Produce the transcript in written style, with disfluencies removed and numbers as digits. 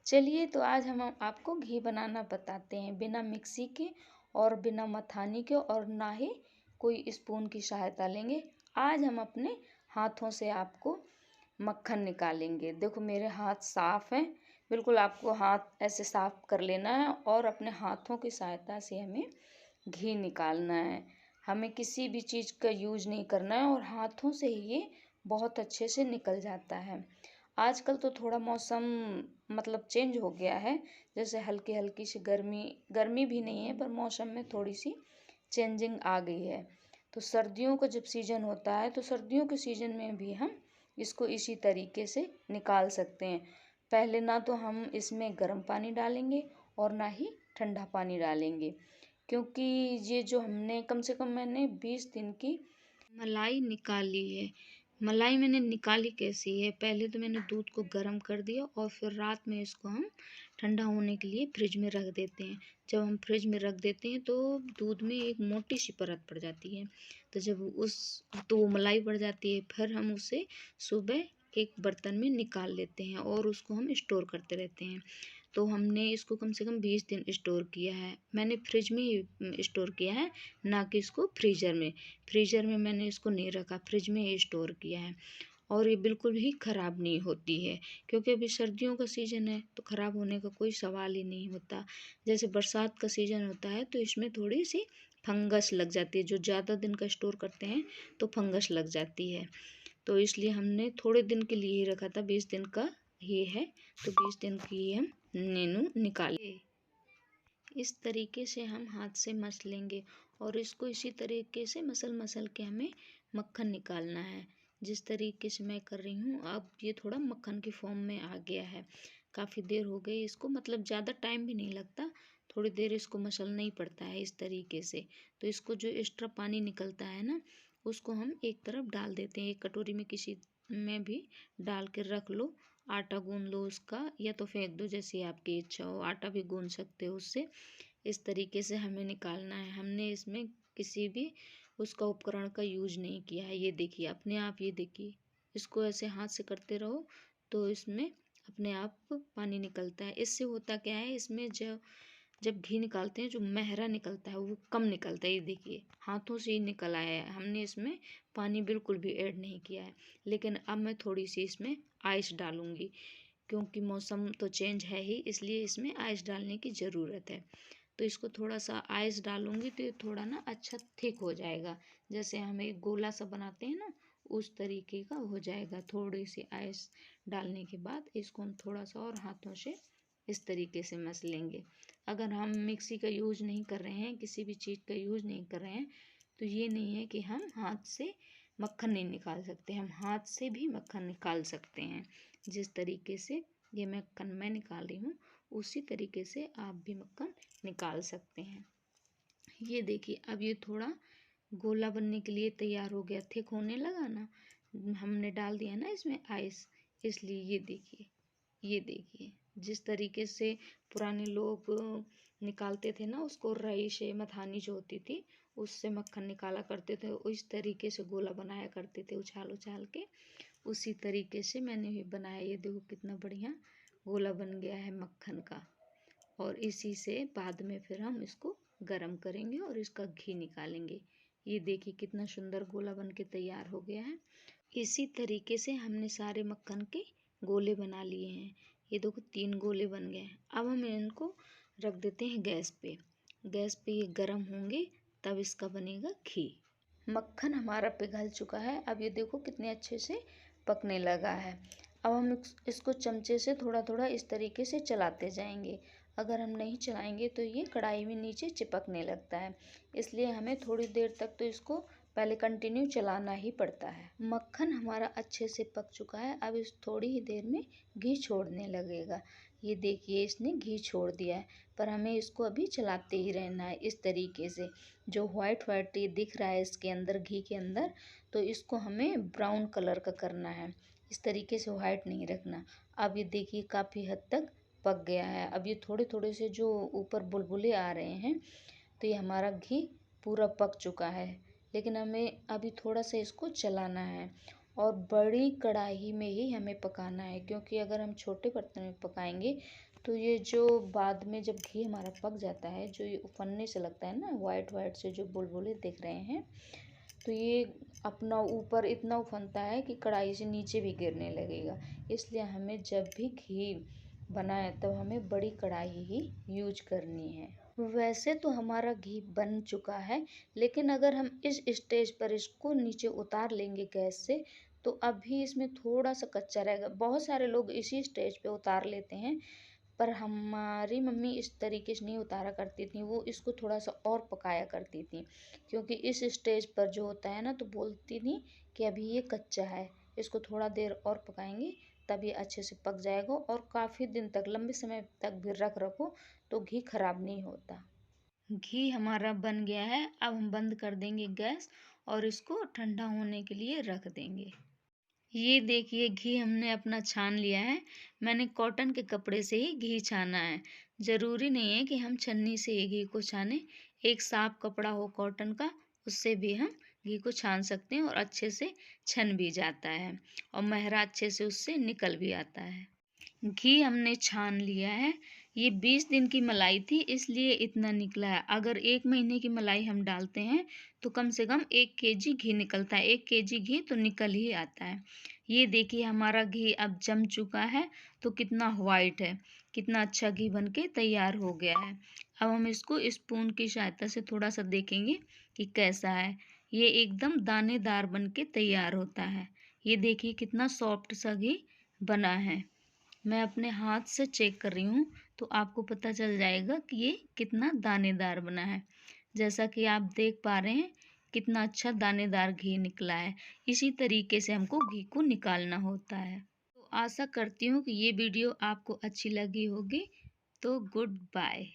चलिए तो आज हम आपको घी बनाना बताते हैं, बिना मिक्सी के और बिना मथानी के और ना ही कोई स्पून की सहायता लेंगे। आज हम अपने हाथों से आपको मक्खन निकालेंगे। देखो मेरे हाथ साफ हैं, बिल्कुल आपको हाथ ऐसे साफ कर लेना है और अपने हाथों की सहायता से हमें घी निकालना है। हमें किसी भी चीज़ का यूज नहीं करना है और हाथों से ही ये बहुत अच्छे से निकल जाता है। आजकल तो थोड़ा मौसम मतलब चेंज हो गया है, जैसे हल्की हल्की सी गर्मी गर्मी भी नहीं है पर मौसम में थोड़ी सी चेंजिंग आ गई है। तो सर्दियों का जब सीज़न होता है तो सर्दियों के सीज़न में भी हम इसको इसी तरीके से निकाल सकते हैं। पहले ना तो हम इसमें गर्म पानी डालेंगे और ना ही ठंडा पानी डालेंगे, क्योंकि ये जो हमने कम से कम मैंने 20 दिन की मलाई निकाली है। मलाई मैंने निकाली कैसी है, पहले तो मैंने दूध को गर्म कर दिया और फिर रात में इसको हम ठंडा होने के लिए फ्रिज में रख देते हैं। जब हम फ्रिज में रख देते हैं तो दूध में एक मोटी सी परत पड़ जाती है, तो जब वो मलाई पड़ जाती है, फिर हम उसे सुबह एक बर्तन में निकाल लेते हैं और उसको हम स्टोर करते रहते हैं। तो हमने इसको कम से कम 20 दिन स्टोर किया है। मैंने फ्रिज में ही स्टोर किया है, ना कि इसको फ्रीज़र में मैंने इसको नहीं रखा, फ्रिज में ही स्टोर किया है। और ये बिल्कुल भी ख़राब नहीं होती है, क्योंकि अभी सर्दियों का सीज़न है तो ख़राब होने का कोई सवाल ही नहीं होता। जैसे बरसात का सीज़न होता है तो इसमें थोड़ी सी फंगस लग जाती है, जो ज़्यादा दिन का स्टोर करते हैं तो फंगस लग जाती है। तो इसलिए हमने थोड़े दिन के लिए ही रखा था, 20 दिन का ये है, तो 20 दिन की हम नीनू निकाले। इस तरीके से हम हाथ से मस लेंगे और इसको इसी तरीके से मसल मसल के हमें मक्खन निकालना है। जिस तरीके से मैं कर रही हूँ, अब ये थोड़ा मक्खन की फॉर्म में आ गया है। काफ़ी देर हो गई इसको, मतलब ज़्यादा टाइम भी नहीं लगता, थोड़ी देर इसको मसलना ही पड़ता है इस तरीके से। तो इसको जो एक्स्ट्रा पानी निकलता है ना, उसको हम एक तरफ डाल देते हैं, एक कटोरी में किसी में भी डाल के रख लो। आटा गूंद लो उसका, या तो फेंक दो, जैसी आपकी इच्छा हो, आटा भी गूंद सकते हो उससे। इस तरीके से हमें निकालना है। हमने इसमें किसी भी उसका उपकरण का यूज नहीं किया है। ये देखिए अपने आप, ये देखिए, इसको ऐसे हाथ से करते रहो तो इसमें अपने आप पानी निकलता है। इससे होता क्या है, इसमें जब जब घी निकालते हैं जो महरा निकलता है वो कम निकलता है। ये देखिए हाथों से ही निकल आया है, हमने इसमें पानी बिल्कुल भी ऐड नहीं किया है। लेकिन अब मैं थोड़ी सी इसमें आइस डालूंगी, क्योंकि मौसम तो चेंज है ही, इसलिए इसमें आइस डालने की ज़रूरत है। तो इसको थोड़ा सा आइस डालूंगी तो ये थोड़ा ना अच्छा थिक हो जाएगा, जैसे हम एक गोला सा बनाते हैं ना, उस तरीके का हो जाएगा। थोड़ी सी आइस डालने के बाद इसको हम थोड़ा सा और हाथों से इस तरीके से मस लेंगे। अगर हम मिक्सी का यूज नहीं कर रहे हैं, किसी भी चीज़ का यूज नहीं कर रहे हैं, तो ये नहीं है कि हम हाथ से मक्खन नहीं निकाल सकते, हम हाथ से भी मक्खन निकाल सकते हैं। जिस तरीके से ये मक्खन मैं निकाल रही हूँ, उसी तरीके से आप भी मक्खन निकाल सकते हैं। ये देखिए अब ये थोड़ा गोला बनने के लिए तैयार हो गया, थिक होने लगा ना, हमने डाल दिया ना इसमें आइस, इसलिए ये देखिए जिस तरीके से पुराने लोग निकालते थे ना उसको, रई से मथानी जो होती थी उससे मक्खन निकाला करते थे, उस तरीके से गोला बनाया करते थे उछाल उछाल के। उसी तरीके से मैंने भी बनाया। ये देखो कितना बढ़िया गोला बन गया है मक्खन का। और इसी से बाद में फिर हम इसको गरम करेंगे और इसका घी निकालेंगे। ये देखिए कितना सुंदर गोला बन के तैयार हो गया है। इसी तरीके से हमने सारे मक्खन के गोले बना लिए हैं। ये देखो 3 गोले बन गए हैं। अब हम इनको रख देते हैं गैस पे। गैस पे ये गरम होंगे तब इसका बनेगा घी। मक्खन हमारा पिघल चुका है, अब ये देखो कितने अच्छे से पकने लगा है। अब हम इसको चमचे से थोड़ा थोड़ा इस तरीके से चलाते जाएंगे। अगर हम नहीं चलाएंगे तो ये कढ़ाई में नीचे चिपकने लगता है, इसलिए हमें थोड़ी देर तक तो इसको पहले कंटिन्यू चलाना ही पड़ता है। मक्खन हमारा अच्छे से पक चुका है, अब इस थोड़ी ही देर में घी छोड़ने लगेगा। ये देखिए इसने घी छोड़ दिया है, पर हमें इसको अभी चलाते ही रहना है इस तरीके से। जो वाइट वाइट ये दिख रहा है इसके अंदर, घी के अंदर, तो इसको हमें ब्राउन कलर का करना है, इस तरीके से वाइट नहीं रखना। अब ये देखिए काफ़ी हद तक पक गया है। अब ये थोड़े थोड़े से जो ऊपर बुलबुले आ रहे हैं, तो ये हमारा घी पूरा पक चुका है। लेकिन हमें अभी थोड़ा सा इसको चलाना है और बड़ी कढ़ाई में ही हमें पकाना है, क्योंकि अगर हम छोटे बर्तन में पकाएंगे तो ये जो बाद में जब घी हमारा पक जाता है, जो ये उफनने से लगता है ना, वाइट वाइट से जो बुलबुले दिख रहे हैं, तो ये अपना ऊपर इतना उफनता है कि कढ़ाई से नीचे भी गिरने लगेगा। इसलिए हमें जब भी घी बनाए तब हमें बड़ी कढ़ाई ही यूज करनी है। वैसे तो हमारा घी बन चुका है, लेकिन अगर हम इस स्टेज पर इसको नीचे उतार लेंगे गैस से, तो अभी इसमें थोड़ा सा कच्चा रहेगा। बहुत सारे लोग इसी स्टेज पे उतार लेते हैं, पर हमारी मम्मी इस तरीके से नहीं उतारा करती थी, वो इसको थोड़ा सा और पकाया करती थी, क्योंकि इस स्टेज पर जो होता है ना, तो बोलती थी कि अभी ये कच्चा है, इसको थोड़ा देर और पकाएंगे तब ये अच्छे से पक जाएगा और काफ़ी दिन तक, लंबे समय तक भी रख रखो तो घी खराब नहीं होता। घी हमारा बन गया है, अब हम बंद कर देंगे गैस और इसको ठंडा होने के लिए रख देंगे। ये देखिए घी हमने अपना छान लिया है। मैंने कॉटन के कपड़े से ही घी छाना है। ज़रूरी नहीं है कि हम छन्नी से ही घी को छाने। एक साफ कपड़ा हो कॉटन का, उससे भी हम घी को छान सकते हैं और अच्छे से छन भी जाता है और महरा अच्छे से उससे निकल भी आता है। घी हमने छान लिया है। ये 20 दिन की मलाई थी, इसलिए इतना निकला है। अगर 1 महीने की मलाई हम डालते हैं तो कम से कम 1 केजी घी निकलता है। 1 केजी घी तो निकल ही आता है। ये देखिए हमारा घी अब जम चुका है, तो कितना वाइट है, कितना अच्छा घी बन के तैयार हो गया है। अब हम इसको स्पून की सहायता से थोड़ा सा देखेंगे कि कैसा है। ये एकदम दानेदार बन के तैयार होता है। ये देखिए कितना सॉफ्ट सा घी बना है। मैं अपने हाथ से चेक कर रही हूँ, तो आपको पता चल जाएगा कि ये कितना दानेदार बना है। जैसा कि आप देख पा रहे हैं कितना अच्छा दानेदार घी निकला है। इसी तरीके से हमको घी को निकालना होता है। तो आशा करती हूँ कि ये वीडियो आपको अच्छी लगी होगी। तो गुड बाय।